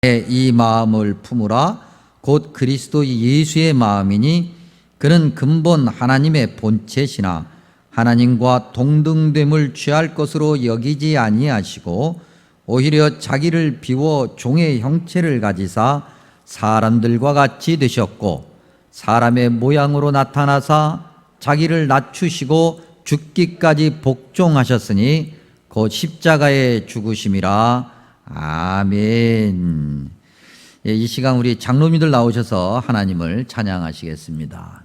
이 마음을 품으라. 곧 그리스도 예수의 마음이니 그는 근본 하나님의 본체시나 하나님과 동등됨을 취할 것으로 여기지 아니하시고 오히려 자기를 비워 종의 형체를 가지사 사람들과 같이 되셨고 사람의 모양으로 나타나사 자기를 낮추시고 죽기까지 복종하셨으니 곧 십자가에 죽으심이라. 아멘. 이 시간 우리 장로님들 나오셔서 하나님을 찬양하시겠습니다.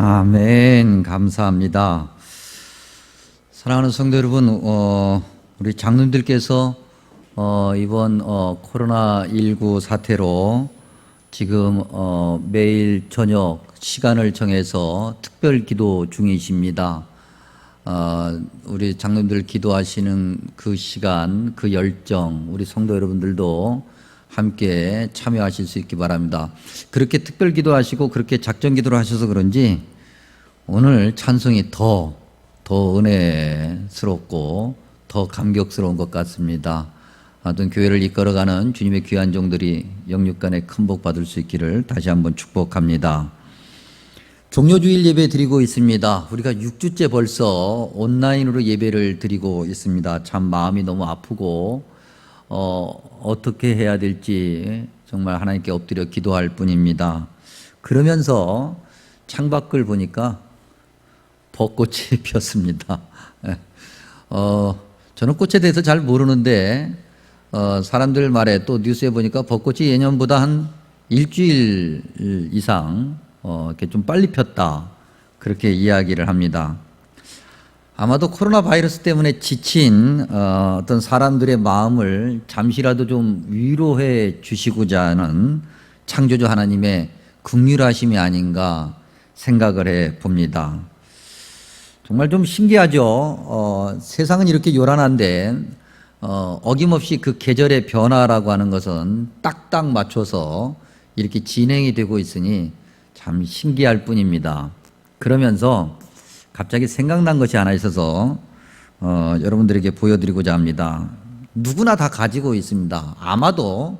아멘. 감사합니다. 사랑하는 성도 여러분, 우리 장로님들께서 이번 코로나19 사태로 지금 매일 저녁 시간을 정해서 특별 기도 중이십니다. 우리 장로님들 기도하시는 그 시간, 그 열정, 우리 성도 여러분들도 함께 참여하실 수 있기 바랍니다. 그렇게 특별 기도하시고 그렇게 작전 기도를 하셔서 그런지 오늘 찬송이 더 은혜스럽고 더 감격스러운 것 같습니다. 어떤 교회를 이끌어가는 주님의 귀한 종들이 영육간에 큰 복 받을 수 있기를 다시 한번 축복합니다. 종료주일 예배 드리고 있습니다. 우리가 6주째 벌써 온라인으로 예배를 드리고 있습니다. 참 마음이 너무 아프고 어떻게 해야 될지 정말 하나님께 엎드려 기도할 뿐입니다. 그러면서 창밖을 보니까 벚꽃이 피었습니다. 저는 꽃에 대해서 잘 모르는데 사람들 말에 또 뉴스에 보니까 벚꽃이 예년보다 한 일주일 이상 이렇게 좀 빨리 폈다, 그렇게 이야기를 합니다. 아마도 코로나 바이러스 때문에 지친 어떤 사람들의 마음을 잠시라도 좀 위로해 주시고자 하는 창조주 하나님의 긍휼하심이 아닌가 생각을 해 봅니다. 정말 좀 신기하죠. 세상은 이렇게 요란한데 어김없이 그 계절의 변화라고 하는 것은 딱딱 맞춰서 이렇게 진행이 되고 있으니 참 신기할 뿐입니다. 그러면서 갑자기 생각난 것이 하나 있어서 여러분들에게 보여드리고자 합니다. 누구나 다 가지고 있습니다. 아마도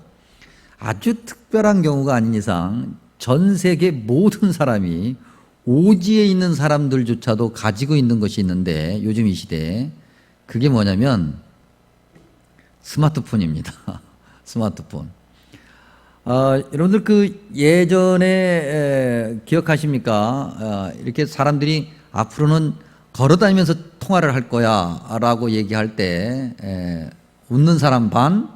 아주 특별한 경우가 아닌 이상 전 세계 모든 사람이 오지에 있는 사람들조차도 가지고 있는 것이 있는데 요즘 이 시대에 그게 뭐냐면 스마트폰입니다. 스마트폰. 여러분들 그 예전에 기억하십니까? 이렇게 사람들이 앞으로는 걸어다니면서 통화를 할 거야 라고 얘기할 때 웃는 사람 반,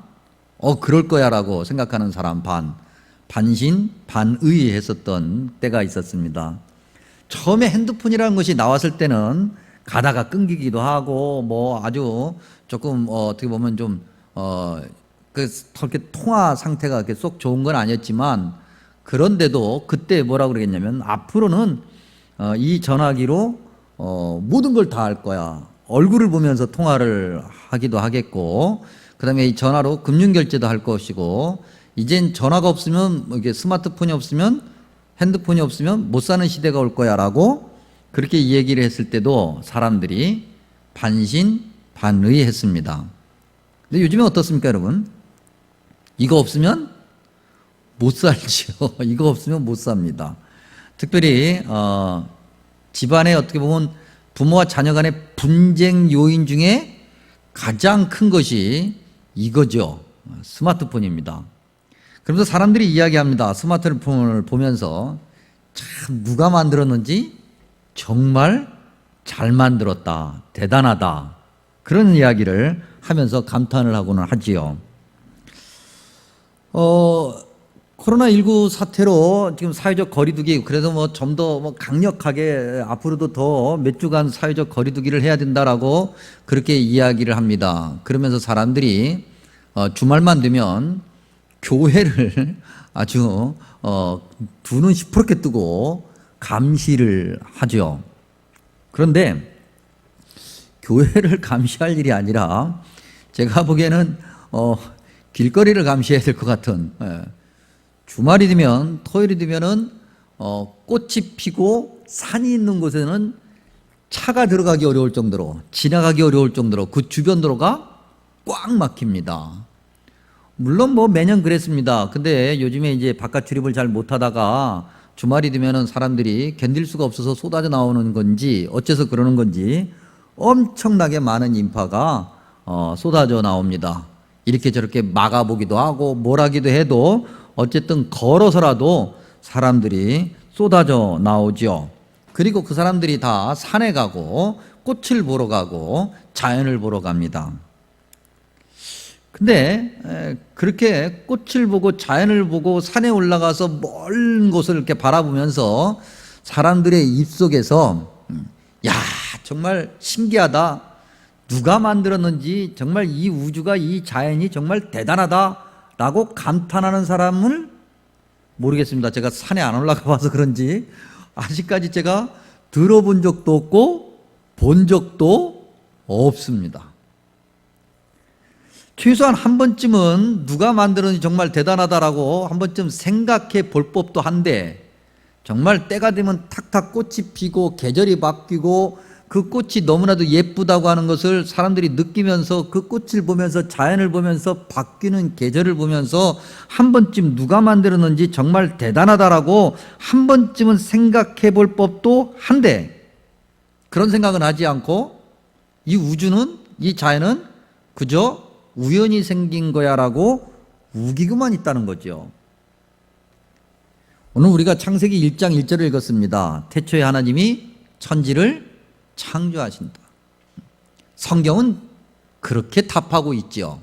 그럴 거야 라고 생각하는 사람 반, 반신 반의 했었던 때가 있었습니다. 처음에 핸드폰이라는 것이 나왔을 때는 가다가 끊기기도 하고 뭐 아주 조금 어떻게 보면 좀 그렇게 통화 상태가 그렇게 쏙 좋은 건 아니었지만, 그런데도 그때 뭐라고 그러겠냐면 앞으로는 이 전화기로 모든 걸 다 할 거야. 얼굴을 보면서 통화를 하기도 하겠고, 그 다음에 이 전화로 금융결제도 할 것이고, 이젠 전화가 없으면 이게 스마트폰이 없으면 핸드폰이 없으면 못 사는 시대가 올 거야 라고 그렇게 얘기를 했을 때도 사람들이 반신반의했습니다. 근데 요즘에 어떻습니까, 여러분? 이거 없으면 못 살죠. 이거 없으면 못 삽니다. 특별히 집안에 어떻게 보면 부모와 자녀 간의 분쟁 요인 중에 가장 큰 것이 이거죠. 스마트폰입니다. 그러면서 사람들이 이야기합니다. 스마트폰을 보면서 참 누가 만들었는지 정말 잘 만들었다, 대단하다, 그런 이야기를 하면서 감탄을 하고는 하지요. 코로나19 사태로 지금 사회적 거리두기, 그래서 뭐 좀 더 강력하게 앞으로도 더 몇 주간 사회적 거리두기를 해야 된다라고 그렇게 이야기를 합니다. 그러면서 사람들이 주말만 되면 교회를 아주 두 눈 시퍼렇게 뜨고 감시를 하죠. 그런데 교회를 감시할 일이 아니라 제가 보기에는 길거리를 감시해야 될 것 같은, 주말이 되면, 토요일이 되면은 꽃이 피고 산이 있는 곳에는 차가 들어가기 어려울 정도로, 지나가기 어려울 정도로 그 주변 도로가 꽉 막힙니다. 물론 뭐 매년 그랬습니다. 근데 요즘에 이제 바깥 출입을 잘 못하다가 주말이 되면은 사람들이 견딜 수가 없어서 쏟아져 나오는 건지 어째서 그러는 건지 엄청나게 많은 인파가 쏟아져 나옵니다. 이렇게 저렇게 막아보기도 하고 뭘 하기도 해도 어쨌든 걸어서라도 사람들이 쏟아져 나오죠. 그리고 그 사람들이 다 산에 가고 꽃을 보러 가고 자연을 보러 갑니다. 근데 그렇게 꽃을 보고 자연을 보고 산에 올라가서 먼 곳을 이렇게 바라보면서 사람들의 입속에서 야, 정말 신기하다, 누가 만들었는지 정말 이 우주가, 이 자연이 정말 대단하다라고 감탄하는 사람을 모르겠습니다. 제가 산에 안 올라가 봐서 그런지 아직까지 제가 들어본 적도 없고 본 적도 없습니다. 최소한 한 번쯤은 누가 만들었는지 정말 대단하다라고 한 번쯤 생각해 볼 법도 한데, 정말 때가 되면 탁탁 꽃이 피고 계절이 바뀌고 그 꽃이 너무나도 예쁘다고 하는 것을 사람들이 느끼면서, 그 꽃을 보면서, 자연을 보면서, 바뀌는 계절을 보면서 한 번쯤 누가 만들었는지 정말 대단하다라고 한 번쯤은 생각해 볼 법도 한데, 그런 생각은 하지 않고 이 우주는, 이 자연은 그저 우연히 생긴 거야 라고 우기고만 있다는 거죠. 오늘 우리가 창세기 1장 1절을 읽었습니다. 태초에 하나님이 천지를 창조하신다. 성경은 그렇게 답하고 있죠.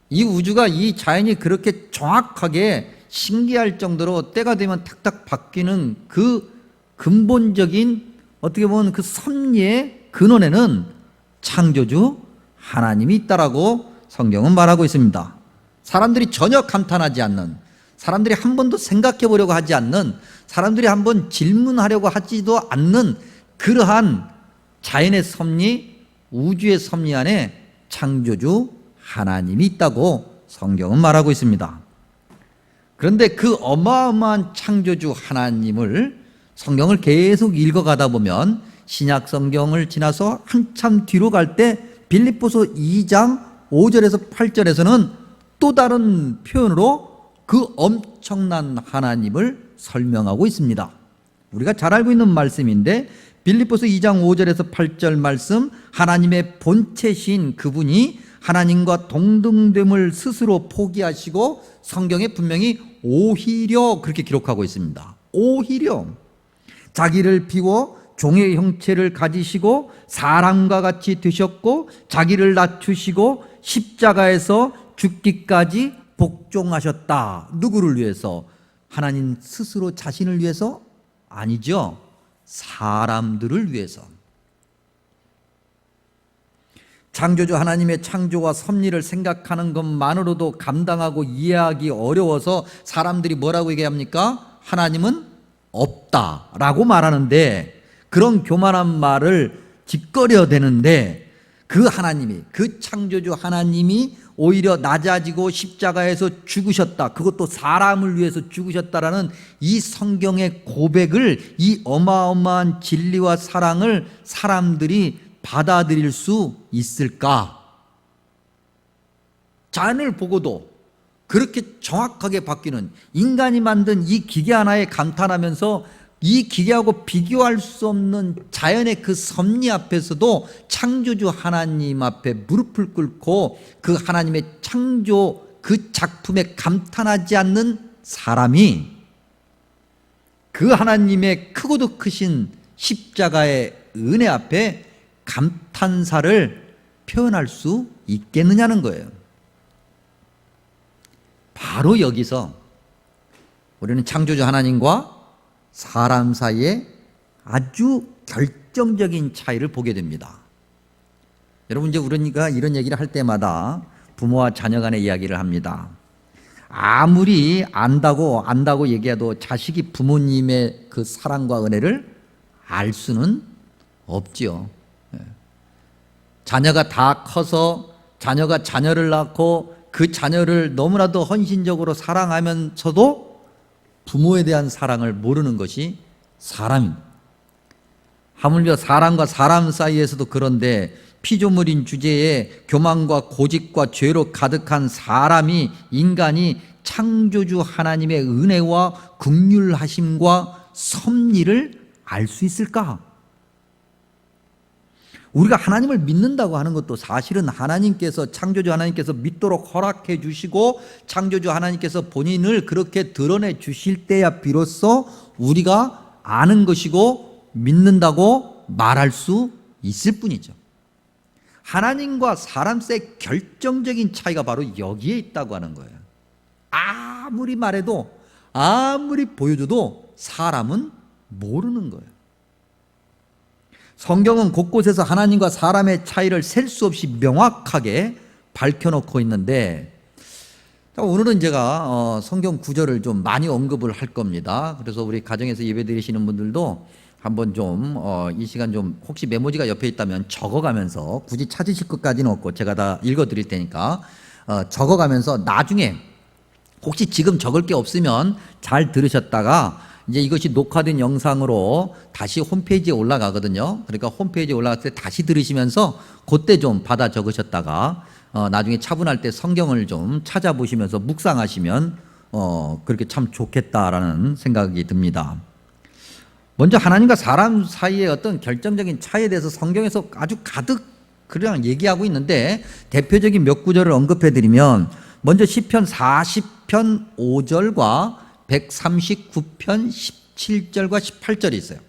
이 우주가, 이 자연이 그렇게 정확하게 신기할 정도로 때가 되면 탁탁 바뀌는 그 근본적인, 어떻게 보면 그 섭리의 근원에는 창조주 하나님이 있다라고 성경은 말하고 있습니다. 사람들이 전혀 감탄하지 않는, 사람들이 한 번도 생각해 보려고 하지 않는, 사람들이 한번 질문하려고 하지도 않는 그러한 자연의 섭리, 우주의 섭리 안에 창조주 하나님이 있다고 성경은 말하고 있습니다. 그런데 그 어마어마한 창조주 하나님을, 성경을 계속 읽어가다 보면 신약 성경을 지나서 한참 뒤로 갈 때 빌립보서 2장 5절에서 8절에서는 또 다른 표현으로 그 엄청난 하나님을 설명하고 있습니다. 우리가 잘 알고 있는 말씀인데, 빌립보서 2장 5절에서 8절 말씀, 하나님의 본체신 그분이 하나님과 동등됨을 스스로 포기하시고, 성경에 분명히 오히려 그렇게 기록하고 있습니다. 오히려 자기를 비워 종의 형체를 가지시고 사람과 같이 되셨고, 자기를 낮추시고 십자가에서 죽기까지 복종하셨다. 누구를 위해서? 하나님 스스로 자신을 위해서? 아니죠. 사람들을 위해서. 창조주 하나님의 창조와 섭리를 생각하는 것만으로도 감당하고 이해하기 어려워서 사람들이 뭐라고 얘기합니까? 하나님은 없다라고 말하는데, 그런 교만한 말을 짓거려대는데, 그 하나님이, 그 창조주 하나님이 오히려 낮아지고 십자가에서 죽으셨다, 그것도 사람을 위해서 죽으셨다라는 이 성경의 고백을, 이 어마어마한 진리와 사랑을 사람들이 받아들일 수 있을까? 자연을 보고도 그렇게 정확하게 바뀌는, 인간이 만든 이 기계 하나에 감탄하면서 이 기계하고 비교할 수 없는 자연의 그 섭리 앞에서도 창조주 하나님 앞에 무릎을 꿇고 그 하나님의 창조, 그 작품에 감탄하지 않는 사람이 그 하나님의 크고도 크신 십자가의 은혜 앞에 감탄사를 표현할 수 있겠느냐는 거예요. 바로 여기서 우리는 창조주 하나님과 사람 사이에 아주 결정적인 차이를 보게 됩니다. 여러분, 이제 우리가 이런 얘기를 할 때마다 부모와 자녀 간의 이야기를 합니다. 아무리 안다고 얘기해도 자식이 부모님의 그 사랑과 은혜를 알 수는 없지요. 자녀가 다 커서 자녀가 자녀를 낳고 그 자녀를 너무나도 헌신적으로 사랑하면서도 부모에 대한 사랑을 모르는 것이 사람입니다. 하물며 사람과 사람 사이에서도 그런데, 피조물인 주제에 교만과 고집과 죄로 가득한 사람이, 인간이 창조주 하나님의 은혜와 긍휼하심과 섭리를 알 수 있을까? 우리가 하나님을 믿는다고 하는 것도 사실은 하나님께서, 창조주 하나님께서 믿도록 허락해 주시고 창조주 하나님께서 본인을 그렇게 드러내 주실 때야 비로소 우리가 아는 것이고 믿는다고 말할 수 있을 뿐이죠. 하나님과 사람 사이의 결정적인 차이가 바로 여기에 있다고 하는 거예요. 아무리 말해도, 아무리 보여줘도 사람은 모르는 거예요. 성경은 곳곳에서 하나님과 사람의 차이를 셀 수 없이 명확하게 밝혀놓고 있는데, 오늘은 제가 성경 구절을 좀 많이 언급을 할 겁니다. 그래서 우리 가정에서 예배 드리시는 분들도 한번 좀 이 시간 좀 혹시 메모지가 옆에 있다면 적어가면서, 굳이 찾으실 것까지는 없고 제가 다 읽어드릴 테니까 적어가면서 나중에 혹시 지금 적을 게 없으면 잘 들으셨다가 이제 이것이 녹화된 영상으로 다시 홈페이지에 올라가거든요. 그러니까 홈페이지에 올라갔을 때 다시 들으시면서 그때 좀 받아 적으셨다가 나중에 차분할 때 성경을 좀 찾아보시면서 묵상하시면 그렇게 참 좋겠다라는 생각이 듭니다. 먼저 하나님과 사람 사이의 어떤 결정적인 차이에 대해서 성경에서 아주 가득 그냥 얘기하고 있는데, 대표적인 몇 구절을 언급해 드리면, 먼저 시편 40편 5절과 139편 17절과 18절이 있어요.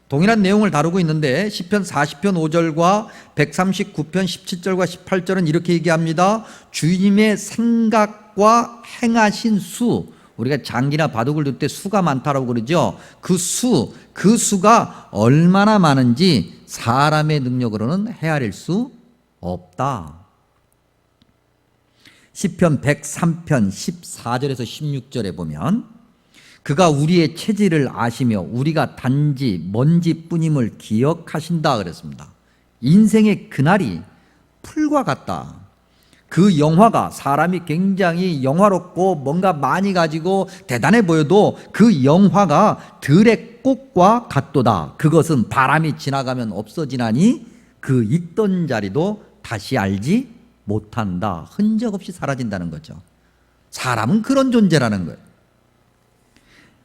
동일한 내용을 다루고 있는데 시편 40편 5절과 139편 17절과 18절은 이렇게 얘기합니다. 주님의 생각과 행하신 수, 우리가 장기나 바둑을 둘 때 수가 많다라고 그러죠. 그 수가 얼마나 많은지 사람의 능력으로는 헤아릴 수 없다. 시편 103편 14절에서 16절에 보면, 그가 우리의 체질을 아시며 우리가 단지 먼지뿐임을 기억하신다 그랬습니다. 인생의 그날이 풀과 같다. 그 영화가, 사람이 굉장히 영화롭고 뭔가 많이 가지고 대단해 보여도 그 영화가 들의 꽃과 같도다. 그것은 바람이 지나가면 없어지나니 그 있던 자리도 다시 알지 못한다. 흔적 없이 사라진다는 거죠. 사람은 그런 존재라는 거예요.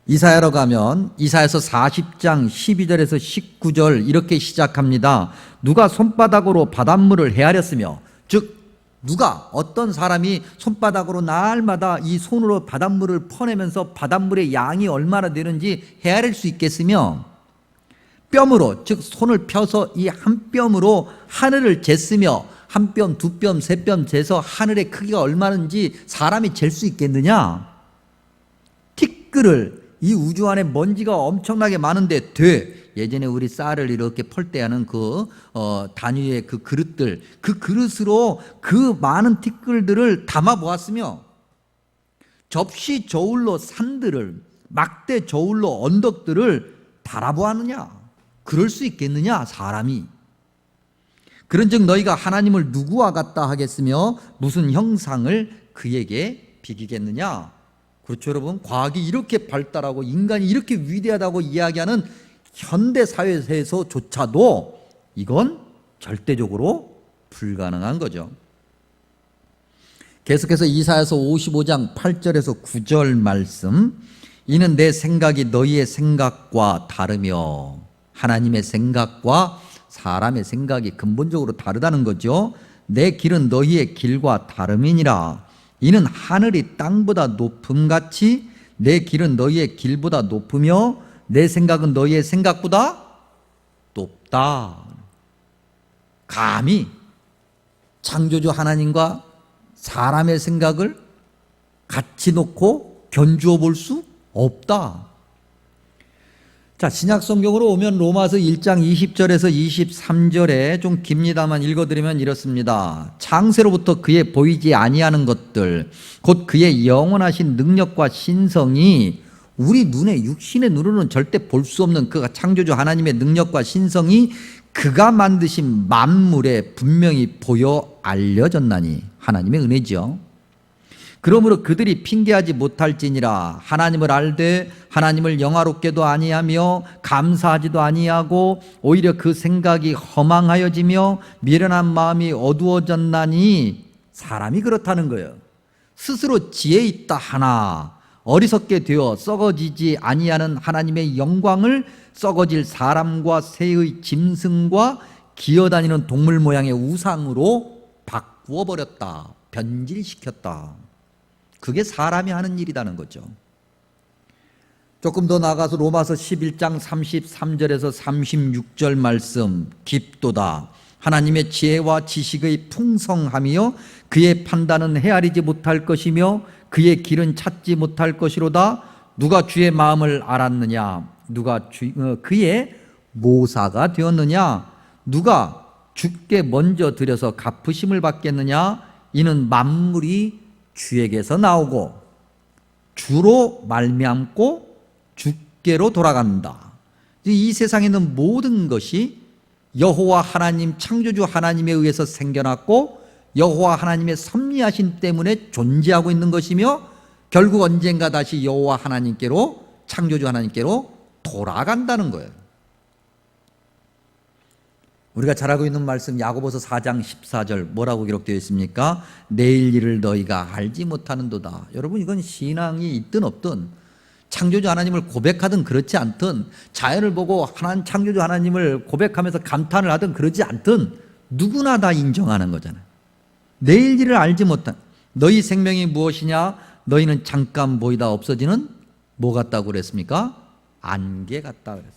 이사야로 가면 이사야서 40장 12절에서 19절 이렇게 시작합니다. 누가 손바닥으로 바닷물을 헤아렸으며, 즉 누가, 어떤 사람이 손바닥으로 날마다 이 손으로 바닷물을 퍼내면서 바닷물의 양이 얼마나 되는지 헤아릴 수 있겠으며, 뼘으로, 즉 손을 펴서 이 한 뼘으로 하늘을 쟀으며, 한 뼘, 두 뼘, 세 뼘 재서 하늘의 크기가 얼마는지 사람이 잴 수 있겠느냐? 티끌을, 이 우주 안에 먼지가 엄청나게 많은데 예전에 우리 쌀을 이렇게 펄 때 하는 그 단위의 그 그릇들, 그 그릇으로 그 많은 티끌들을 담아 보았으며, 접시 저울로 산들을, 막대 저울로 언덕들을 달아보았느냐? 그럴 수 있겠느냐 사람이? 그런즉 너희가 하나님을 누구와 같다 하겠으며 무슨 형상을 그에게 비기겠느냐? 그렇죠, 여러분. 과학이 이렇게 발달하고 인간이 이렇게 위대하다고 이야기하는 현대 사회에서조차도 이건 절대적으로 불가능한 거죠. 계속해서 이사야서 55장 8절에서 9절 말씀, 이는 내 생각이 너희의 생각과 다르며, 하나님의 생각과 사람의 생각이 근본적으로 다르다는 거죠. 내 길은 너희의 길과 다름이니라. 이는 하늘이 땅보다 높음같이 내 길은 너희의 길보다 높으며 내 생각은 너희의 생각보다 높다. 감히 창조주 하나님과 사람의 생각을 같이 놓고 견주어 볼 수 없다. 자, 신약 성경으로 오면 로마서 1장 20절에서 23절에 좀 깁니다만 읽어드리면 이렇습니다. 창세로부터 그의 보이지 아니하는 것들, 곧 그의 영원하신 능력과 신성이, 우리 눈에, 육신의 눈으로는 절대 볼 수 없는 그가 창조주 하나님의 능력과 신성이 그가 만드신 만물에 분명히 보여 알려졌나니, 하나님의 은혜죠. 그러므로 그들이 핑계하지 못할지니라. 하나님을 알되 하나님을 영화롭게도 아니하며 감사하지도 아니하고 오히려 그 생각이 허망하여지며 미련한 마음이 어두워졌나니, 사람이 그렇다는 거예요. 스스로 지혜 있다 하나 어리석게 되어 썩어지지 아니하는 하나님의 영광을 썩어질 사람과 새의 짐승과 기어다니는 동물 모양의 우상으로 바꾸어 버렸다. 변질시켰다. 그게 사람이 하는 일이라는 거죠. 조금 더 나아가서 로마서 11장 33절에서 36절 말씀, 깊도다. 하나님의 지혜와 지식의 풍성함이요 그의 판단은 헤아리지 못할 것이며 그의 길은 찾지 못할 것이로다. 누가 주의 마음을 알았느냐? 누가 그의 모사가 되었느냐? 누가 주께 먼저 드려서 갚으심을 받겠느냐? 이는 만물이 주에게서 나오고 주로 말미암고 주께로 돌아간다. 이 세상에 있는 모든 것이 여호와 하나님, 창조주 하나님에 의해서 생겨났고 여호와 하나님의 섭리하심 때문에 존재하고 있는 것이며 결국 언젠가 다시 여호와 하나님께로, 창조주 하나님께로 돌아간다는 거예요. 우리가 잘 알고 있는 말씀 야고보서 4장 14절 뭐라고 기록되어 있습니까? 내일 일을 너희가 알지 못하는도다. 여러분, 이건 신앙이 있든 없든, 창조주 하나님을 고백하든 그렇지 않든, 자연을 보고 하나님, 창조주 하나님을 고백하면서 감탄을 하든 그러지 않든 누구나 다 인정하는 거잖아요. 내일 일을 알지 못한, 너희 생명이 무엇이냐? 너희는 잠깐 보이다 없어지는 뭐 같다고 그랬습니까? 안개 같다 그랬어요.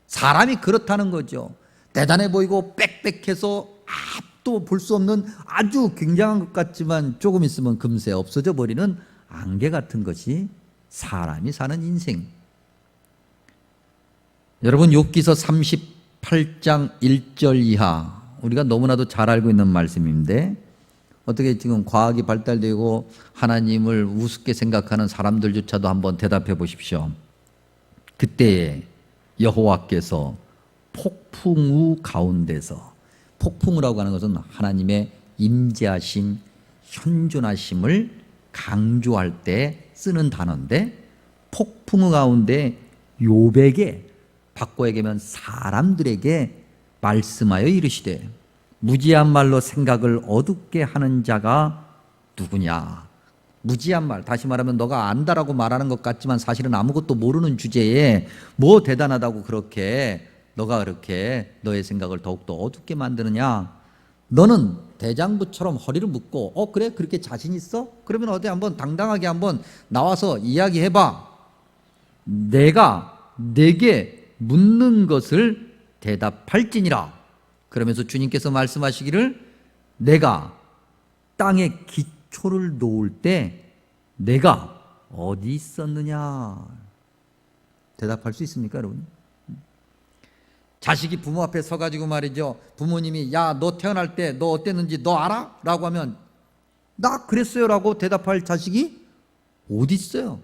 사람이 그렇다는 거죠. 대단해 보이고 빽빽해서 앞도 볼 수 없는 아주 굉장한 것 같지만 조금 있으면 금세 없어져 버리는 안개 같은 것이 사람이 사는 인생. 여러분, 욥기서 38장 1절 이하, 우리가 너무나도 잘 알고 있는 말씀인데, 어떻게 지금 과학이 발달되고 하나님을 우습게 생각하는 사람들조차도 한번 대답해 보십시오. 그때에 여호와께서 폭풍우 가운데서, 폭풍우라고 하는 것은 하나님의 임재하심, 현존하심을 강조할 때 쓰는 단어인데, 폭풍우 가운데 욥에게, 바꿔 얘기하면 사람들에게 말씀하여 이르시되 무지한 말로 생각을 어둡게 하는 자가 누구냐. 무지한 말, 다시 말하면 너가 안다라고 말하는 것 같지만 사실은 아무것도 모르는 주제에 뭐 대단하다고 그렇게 너가 그렇게 너의 생각을 더욱더 어둡게 만드느냐. 너는 대장부처럼 허리를 묶고 그래? 그렇게 자신 있어? 그러면 어디 한번 당당하게 한번 나와서 이야기해봐. 내가 내게 묻는 것을 대답할지니라. 그러면서 주님께서 말씀하시기를, 내가 땅에 기초를 놓을 때 내가 어디 있었느냐. 대답할 수 있습니까, 여러분? 자식이 부모 앞에 서가지고 말이죠, 부모님이 야, 너 태어날 때 너 어땠는지 너 알아? 라고 하면 나 그랬어요 라고 대답할 자식이 어디 있어요?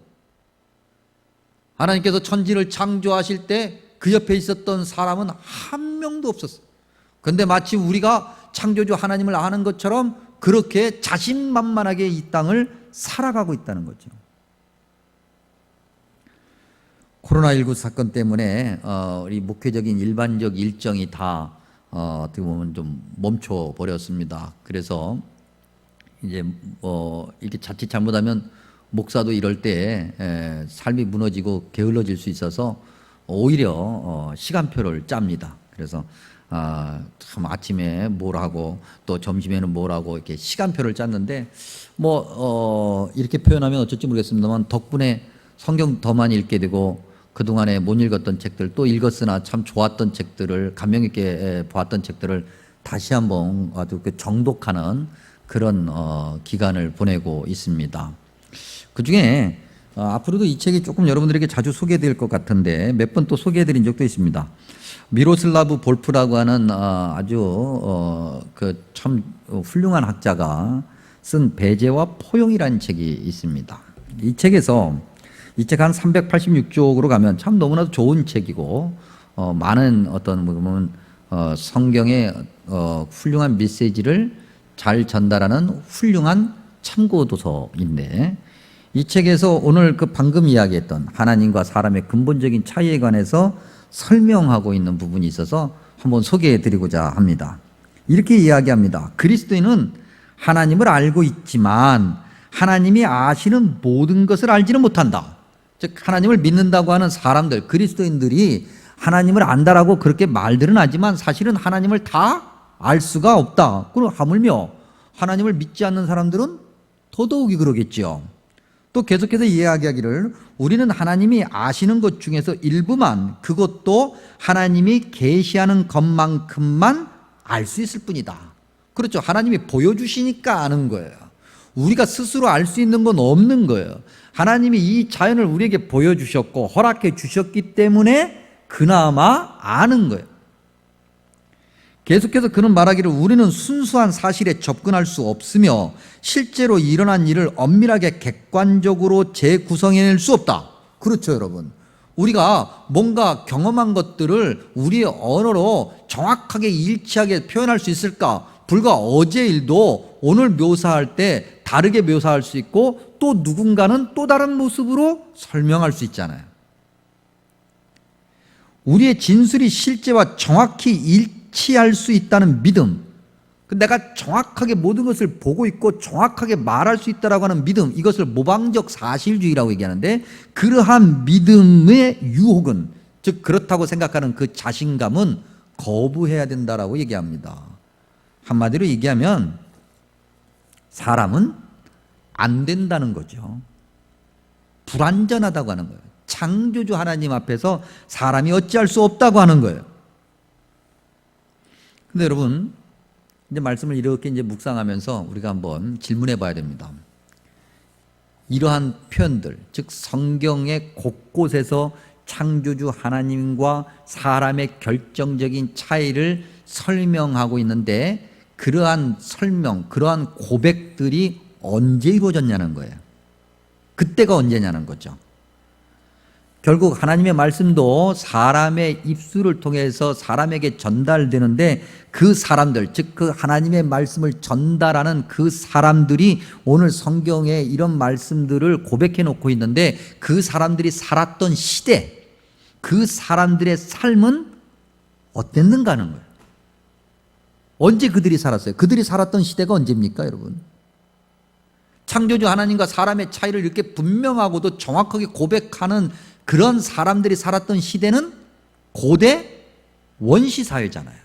하나님께서 천지를 창조하실 때 그 옆에 있었던 사람은 한 명도 없었어요. 그런데 마치 우리가 창조주 하나님을 아는 것처럼 그렇게 자신만만하게 이 땅을 살아가고 있다는 거죠. 코로나19 사건 때문에 우리 목회적인 일반적 일정이 다 어떻게 보면 좀 멈춰 버렸습니다. 그래서 이제 이렇게 자칫 잘못하면 목사도 이럴 때 삶이 무너지고 게을러질 수 있어서 오히려 시간표를 짭니다. 그래서 참 아침에 뭘 하고 또 점심에는 뭘 하고 이렇게 시간표를 짰는데 이렇게 표현하면 어쩔지 모르겠습니다만 덕분에 성경 더 많이 읽게 되고 그동안에 못 읽었던 책들, 또 읽었으나 참 좋았던 책들을, 감명 있게 보았던 책들을 다시 한번 아주 정독하는 그런 기간을 보내고 있습니다. 그 중에 앞으로도 이 책이 조금 여러분들에게 자주 소개될 것 같은데 몇 번 또 소개해드린 적도 있습니다. 미로슬라브 볼프라고 하는 아주 참 훌륭한 학자가 쓴 배제와 포용이라는 책이 있습니다. 이 책에서 이 책 한 386쪽으로 가면 참 너무나도 좋은 책이고 많은 어떤 보면 성경의 훌륭한 메시지를 잘 전달하는 훌륭한 참고 도서인데, 이 책에서 오늘 방금 이야기했던 하나님과 사람의 근본적인 차이에 관해서 설명하고 있는 부분이 있어서 한번 소개해 드리고자 합니다. 이렇게 이야기합니다. 그리스도인은 하나님을 알고 있지만 하나님이 아시는 모든 것을 알지는 못한다. 즉 하나님을 믿는다고 하는 사람들, 그리스도인들이 하나님을 안다라고 그렇게 말들은 하지만 사실은 하나님을 다 알 수가 없다. 그리고 하물며 하나님을 믿지 않는 사람들은 더더욱이 그러겠지요. 또 계속해서 이야기하기를, 우리는 하나님이 아시는 것 중에서 일부만, 그것도 하나님이 계시하는 것만큼만 알 수 있을 뿐이다. 그렇죠. 하나님이 보여주시니까 아는 거예요. 우리가 스스로 알 수 있는 건 없는 거예요. 하나님이 이 자연을 우리에게 보여주셨고 허락해 주셨기 때문에 그나마 아는 거예요. 계속해서 그는 말하기를, 우리는 순수한 사실에 접근할 수 없으며 실제로 일어난 일을 엄밀하게 객관적으로 재구성해낼 수 없다. 그렇죠, 여러분. 우리가 뭔가 경험한 것들을 우리의 언어로 정확하게 일치하게 표현할 수 있을까? 불과 어제 일도 오늘 묘사할 때 다르게 묘사할 수 있고 또 누군가는 또 다른 모습으로 설명할 수 있잖아요. 우리의 진술이 실제와 정확히 일치할 수 있다는 믿음, 내가 정확하게 모든 것을 보고 있고 정확하게 말할 수 있다라고 하는 믿음, 이것을 모방적 사실주의라고 얘기하는데, 그러한 믿음의 유혹은, 즉 그렇다고 생각하는 그 자신감은 거부해야 된다라고 얘기합니다. 한마디로 얘기하면 사람은 안 된다는 거죠. 불완전하다고 하는 거예요. 창조주 하나님 앞에서 사람이 어찌할 수 없다고 하는 거예요. 근데 여러분, 이제 말씀을 이렇게 이제 묵상하면서 우리가 한번 질문해 봐야 됩니다. 이러한 표현들, 즉 성경의 곳곳에서 창조주 하나님과 사람의 결정적인 차이를 설명하고 있는데, 그러한 설명, 그러한 고백들이 언제 이루어졌냐는 거예요. 그때가 언제냐는 거죠. 결국 하나님의 말씀도 사람의 입술을 통해서 사람에게 전달되는데, 그 사람들, 즉 그 하나님의 말씀을 전달하는 그 사람들이 오늘 성경에 이런 말씀들을 고백해 놓고 있는데, 그 사람들이 살았던 시대, 그 사람들의 삶은 어땠는가 하는 거예요. 언제 그들이 살았어요? 그들이 살았던 시대가 언제입니까, 여러분? 창조주 하나님과 사람의 차이를 이렇게 분명하고도 정확하게 고백하는 그런 사람들이 살았던 시대는 고대 원시사회잖아요.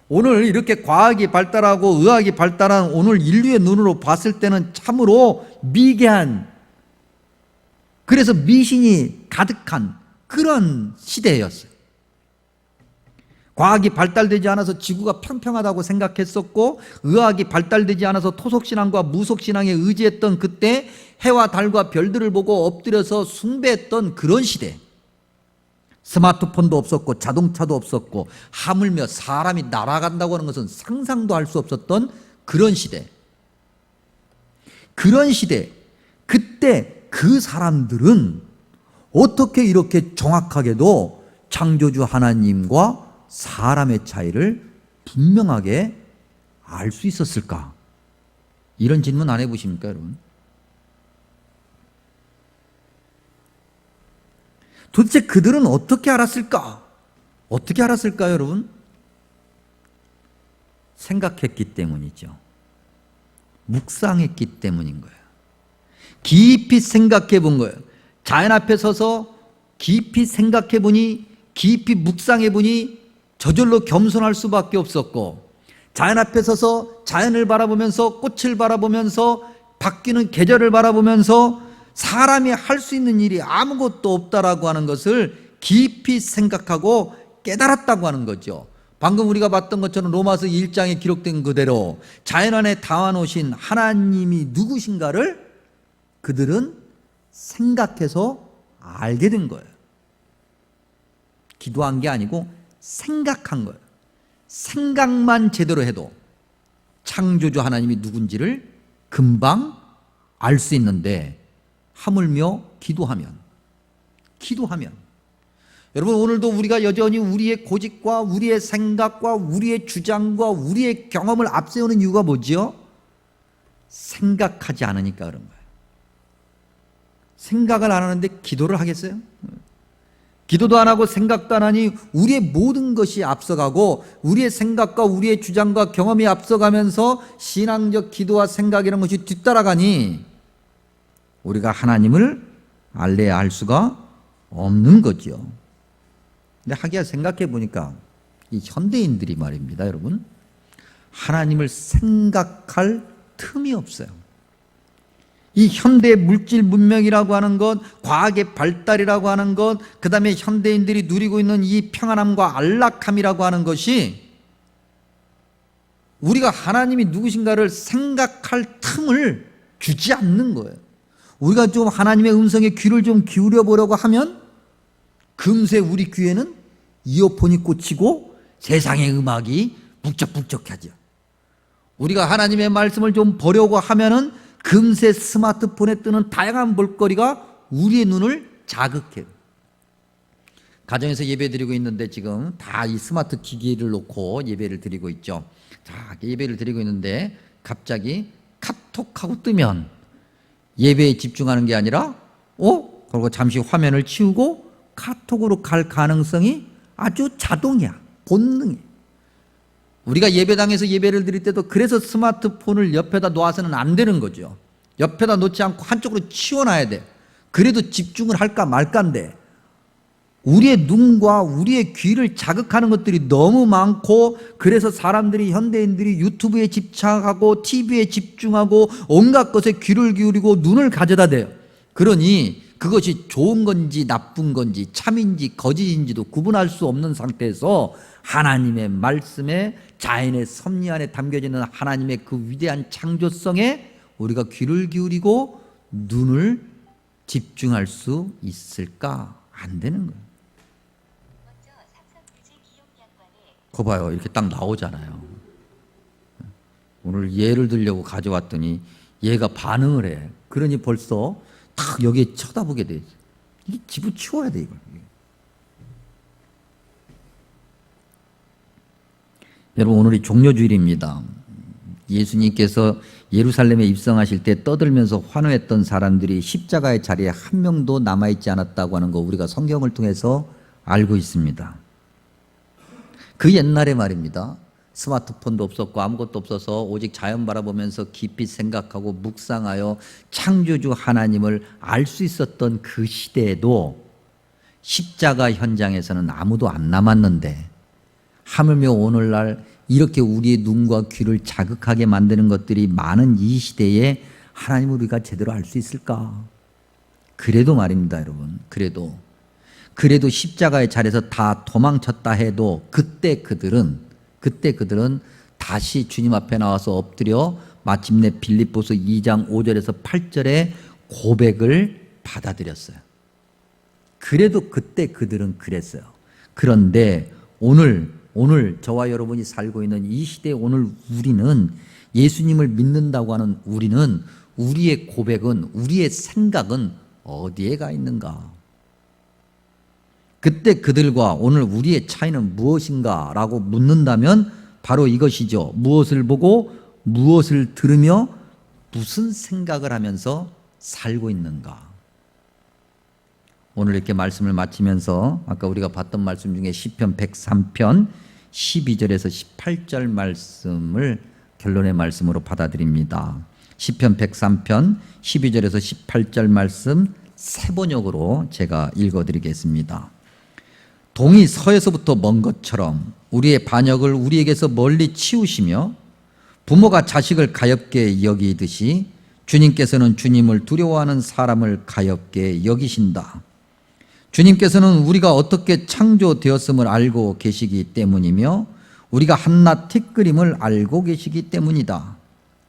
오늘 이렇게 과학이 발달하고 의학이 발달한 오늘 인류의 눈으로 봤을 때는 참으로 미개한, 그래서 미신이 가득한 그런 시대였어요. 과학이 발달되지 않아서 지구가 평평하다고 생각했었고, 의학이 발달되지 않아서 토속신앙과 무속신앙에 의지했던 그때 해와 달과 별들을 보고 엎드려서 숭배했던 그런 시대. 스마트폰도 없었고 자동차도 없었고 하물며 사람이 날아간다고 하는 것은 상상도 할 수 없었던 그런 시대. 그런 시대, 그때 그 사람들은 어떻게 이렇게 정확하게도 창조주 하나님과 사람의 차이를 분명하게 알 수 있었을까? 이런 질문 안 해보십니까, 여러분? 도대체 그들은 어떻게 알았을까? 어떻게 알았을까요, 여러분? 생각했기 때문이죠. 묵상했기 때문인 거예요. 깊이 생각해 본 거예요. 자연 앞에 서서 깊이 생각해 보니, 깊이 묵상해 보니 저절로 겸손할 수밖에 없었고, 자연 앞에 서서 자연을 바라보면서, 꽃을 바라보면서, 바뀌는 계절을 바라보면서 사람이 할 수 있는 일이 아무것도 없다라고 하는 것을 깊이 생각하고 깨달았다고 하는 거죠. 방금 우리가 봤던 것처럼 로마서 1장에 기록된 그대로 자연 안에 담아놓으신 하나님이 누구신가를 그들은 생각해서 알게 된 거예요. 기도한 게 아니고 생각한 거예요. 생각만 제대로 해도 창조주 하나님이 누군지를 금방 알 수 있는데, 하물며 기도하면 여러분, 오늘도 우리가 여전히 우리의 고집과 우리의 생각과 우리의 주장과 우리의 경험을 앞세우는 이유가 뭐지요? 생각하지 않으니까 그런 거예요. 생각을 안 하는데 기도를 하겠어요? 기도도 안 하고 생각도 안 하니 우리의 모든 것이 앞서가고, 우리의 생각과 우리의 주장과 경험이 앞서가면서 신앙적 기도와 생각이라는 것이 뒤따라가니 우리가 하나님을 알래야 할 수가 없는 거죠. 근데 하기야 생각해 보니까 이 현대인들이 말입니다, 여러분, 하나님을 생각할 틈이 없어요. 이 현대 물질 문명이라고 하는 것, 과학의 발달이라고 하는 것, 그 다음에 현대인들이 누리고 있는 이 평안함과 안락함이라고 하는 것이 우리가 하나님이 누구신가를 생각할 틈을 주지 않는 거예요. 우리가 좀 하나님의 음성에 귀를 좀 기울여 보려고 하면 금세 우리 귀에는 이어폰이 꽂히고 세상의 음악이 북적북적하죠. 우리가 하나님의 말씀을 좀 보려고 하면은 금세 스마트폰에 뜨는 다양한 볼거리가 우리의 눈을 자극해요. 가정에서 예배 드리고 있는데 지금 다 이 스마트 기기를 놓고 예배를 드리고 있죠. 자, 예배를 드리고 있는데 갑자기 카톡하고 뜨면 예배에 집중하는 게 아니라 그리고 잠시 화면을 치우고 카톡으로 갈 가능성이 아주 자동이야. 본능이야. 우리가 예배당에서 예배를 드릴 때도 그래서 스마트폰을 옆에다 놓아서는 안 되는 거죠. 옆에다 놓지 않고 한쪽으로 치워놔야 돼. 그래도 집중을 할까 말까인데 우리의 눈과 우리의 귀를 자극하는 것들이 너무 많고, 그래서 사람들이, 현대인들이 유튜브에 집착하고 TV에 집중하고 온갖 것에 귀를 기울이고 눈을 가져다 대요. 그러니 그것이 좋은 건지 나쁜 건지 참인지 거짓인지도 구분할 수 없는 상태에서 하나님의 말씀에, 자연의 섭리 안에 담겨지는 하나님의 그 위대한 창조성에 우리가 귀를 기울이고 눈을 집중할 수 있을까? 안 되는 거예요. 거 봐요. 이렇게 딱 나오잖아요. 오늘 예를 들려고 가져왔더니 얘가 반응을 해. 그러니 벌써 딱 여기에 쳐다보게 돼. 이게 집어치워야 돼, 이걸. 여러분, 오늘이 종려주일입니다. 예수님께서 예루살렘에 입성하실 때 떠들면서 환호했던 사람들이 십자가의 자리에 한 명도 남아있지 않았다고 하는 거 우리가 성경을 통해서 알고 있습니다. 그 옛날에 말입니다. 스마트폰도 없었고 아무것도 없어서 오직 자연 바라보면서 깊이 생각하고 묵상하여 창조주 하나님을 알 수 있었던 그 시대에도 십자가 현장에서는 아무도 안 남았는데, 하물며 오늘날 이렇게 우리의 눈과 귀를 자극하게 만드는 것들이 많은 이 시대에 하나님을 우리가 제대로 알 수 있을까? 그래도 말입니다, 여러분. 그래도 십자가의 자리에서 다 도망쳤다 해도 그때 그들은 다시 주님 앞에 나와서 엎드려 마침내 빌립보서 2장 5절에서 8절의 고백을 받아들였어요. 그래도 그때 그들은 그랬어요. 그런데 오늘 저와 여러분이 살고 있는 이 시대에 오늘 우리는, 예수님을 믿는다고 하는 우리는, 우리의 고백은, 우리의 생각은 어디에 가 있는가? 그때 그들과 오늘 우리의 차이는 무엇인가? 라고 묻는다면 바로 이것이죠. 무엇을 보고 무엇을 들으며 무슨 생각을 하면서 살고 있는가? 오늘 이렇게 말씀을 마치면서 아까 우리가 봤던 말씀 중에 시편 103편 12절에서 18절 말씀을 결론의 말씀으로 받아들입니다. 시편 103편 12절에서 18절 말씀 세 번역으로 제가 읽어드리겠습니다. 동이 서에서부터 먼 것처럼 우리의 반역을 우리에게서 멀리 치우시며, 부모가 자식을 가엾게 여기듯이 주님께서는 주님을 두려워하는 사람을 가엾게 여기신다. 주님께서는 우리가 어떻게 창조되었음을 알고 계시기 때문이며 우리가 한낱 티끌임을 알고 계시기 때문이다.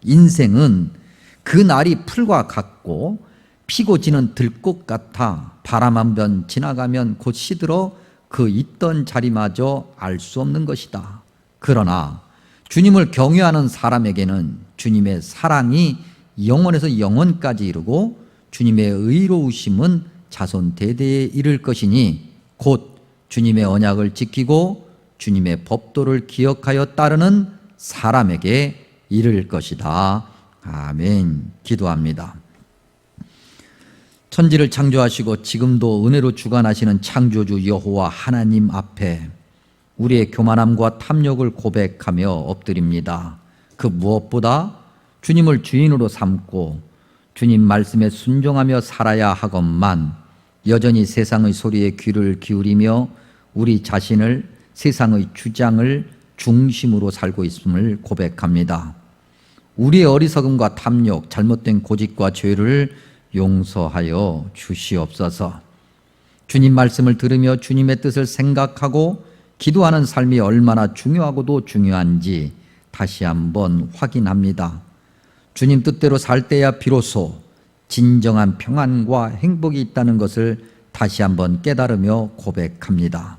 인생은 그 날이 풀과 같고 피고 지는 들꽃 같아 바람 한 번 지나가면 곧 시들어 그 있던 자리마저 알 수 없는 것이다. 그러나 주님을 경외하는 사람에게는 주님의 사랑이 영원에서 영원까지 이르고 주님의 의로우심은 자손 대대에 이를 것이니 곧 주님의 언약을 지키고 주님의 법도를 기억하여 따르는 사람에게 이를 것이다. 아멘. 기도합니다. 천지를 창조하시고 지금도 은혜로 주관하시는 창조주 여호와 하나님 앞에 우리의 교만함과 탐욕을 고백하며 엎드립니다. 그 무엇보다 주님을 주인으로 삼고 주님 말씀에 순종하며 살아야 하건만 여전히 세상의 소리에 귀를 기울이며 우리 자신을 세상의 주장을 중심으로 살고 있음을 고백합니다. 우리의 어리석음과 탐욕, 잘못된 고집과 죄를 용서하여 주시옵소서. 주님 말씀을 들으며 주님의 뜻을 생각하고 기도하는 삶이 얼마나 중요하고도 중요한지 다시 한번 확인합니다. 주님 뜻대로 살 때야 비로소 진정한 평안과 행복이 있다는 것을 다시 한번 깨달으며 고백합니다.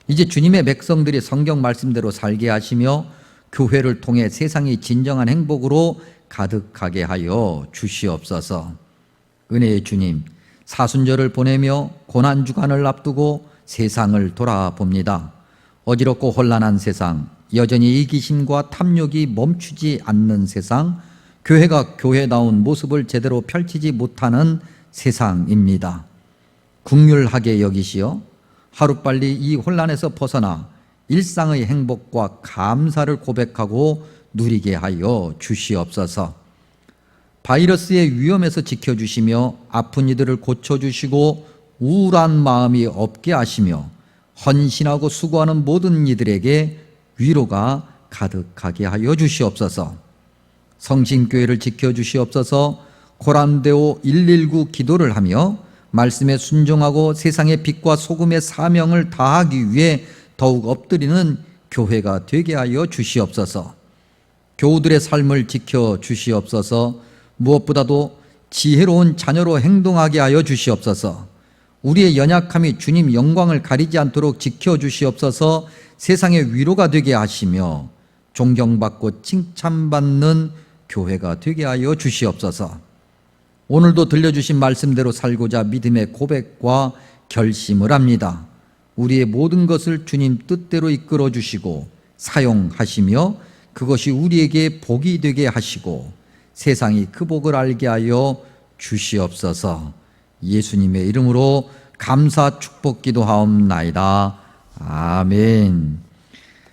이제 주님의 백성들이 성경 말씀대로 살게 하시며 교회를 통해 세상이 진정한 행복으로 가득하게 하여 주시옵소서. 은혜의 주님, 사순절을 보내며 고난주간을 앞두고 세상을 돌아봅니다. 어지럽고 혼란한 세상, 여전히 이기심과 탐욕이 멈추지 않는 세상, 교회가 교회다운 모습을 제대로 펼치지 못하는 세상입니다. 긍휼하게 여기시어 하루빨리 이 혼란에서 벗어나 일상의 행복과 감사를 고백하고 누리게 하여 주시옵소서. 바이러스의 위험에서 지켜주시며 아픈 이들을 고쳐주시고 우울한 마음이 없게 하시며 헌신하고 수고하는 모든 이들에게 위로가 가득하게 하여 주시옵소서. 성신교회를 지켜주시옵소서. 고란데오 119 기도를 하며 말씀에 순종하고 세상의 빛과 소금의 사명을 다하기 위해 더욱 엎드리는 교회가 되게 하여 주시옵소서. 교우들의 삶을 지켜주시옵소서. 무엇보다도 지혜로운 자녀로 행동하게 하여 주시옵소서. 우리의 연약함이 주님 영광을 가리지 않도록 지켜주시옵소서. 세상의 위로가 되게 하시며 존경받고 칭찬받는 교회가 되게 하여 주시옵소서. 오늘도 들려주신 말씀대로 살고자 믿음의 고백과 결심을 합니다. 우리의 모든 것을 주님 뜻대로 이끌어 주시고 사용하시며 그것이 우리에게 복이 되게 하시고 세상이 그 복을 알게 하여 주시옵소서. 예수님의 이름으로 감사 축복 기도하옵나이다. 아멘.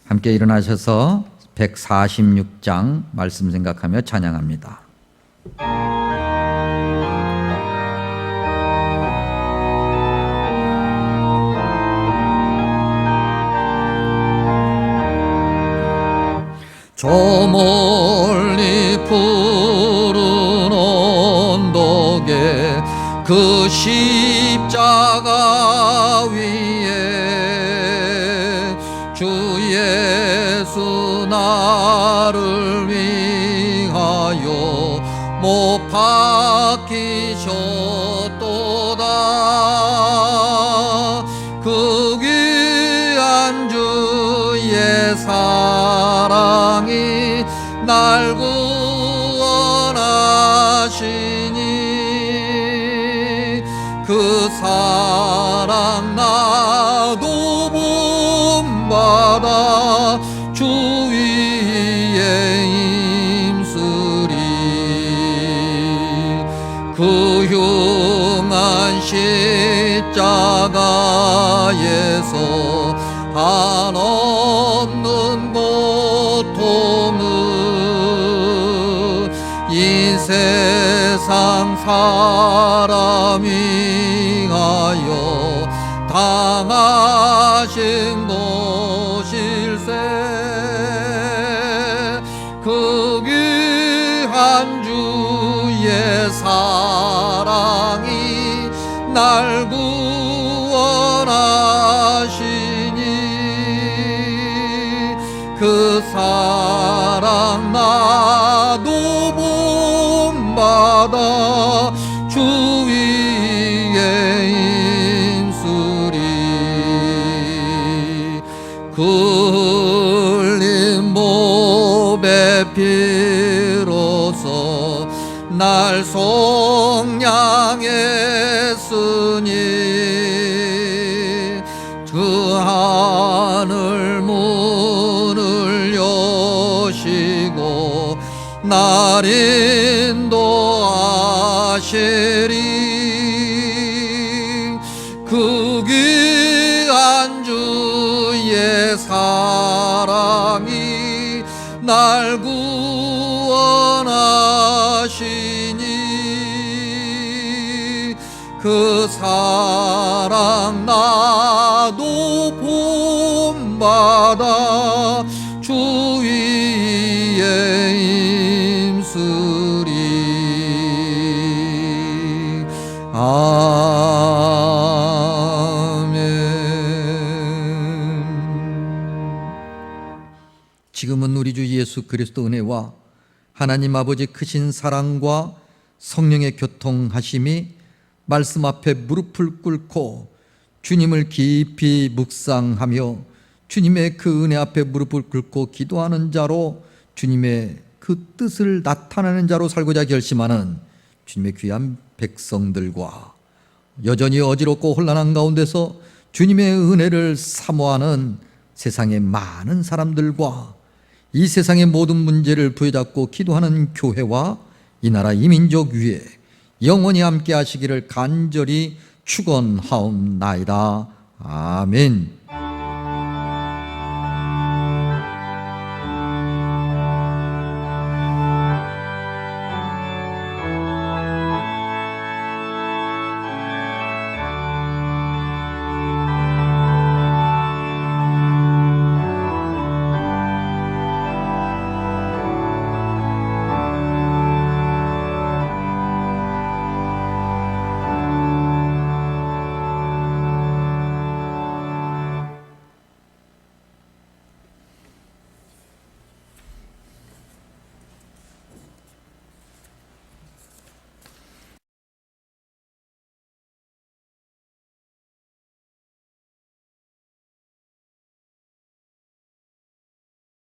함께 일어나셔서 146장 말씀 생각하며 찬양합니다. 저 멀리 푸른 언덕에 그 십자가 위에 주 예수 나를 위하여 못 박히셨도다. 그 귀한 주의 사랑이 날 구원하시니 그 사랑 나도 본받아 주 위에 힘쓰리. 그 흉한 십자가에서 한없는 고통은 이 세상 사람 위하여 당하신 것일세. 그 귀한 주의 사랑이 날 구원하시니 그 사랑 나도 본받아 주 위에 힘쓰리. 그 흘린 몸의 피로써 날 속량했으니 그 하늘 문을 여시고 날 인도하시리. 그 귀한 주의 사랑이 날 구원하시니 그 사랑 나도 본받아 주 위에 힘쓰리. 아멘. 지금은 우리 주 예수 그리스도 은혜와 하나님 아버지 크신 사랑과 성령의 교통하심이 말씀 앞에 무릎을 꿇고 주님을 깊이 묵상하며 주님의 그 은혜 앞에 무릎을 꿇고 기도하는 자로 주님의 그 뜻을 나타내는 자로 살고자 결심하는 주님의 귀한 백성들과 여전히 어지럽고 혼란한 가운데서 주님의 은혜를 사모하는 세상의 많은 사람들과 이 세상의 모든 문제를 부여잡고 기도하는 교회와 이 나라 이민족 위에 영원히 함께 하시기를 간절히 축원하옵나이다. 아멘.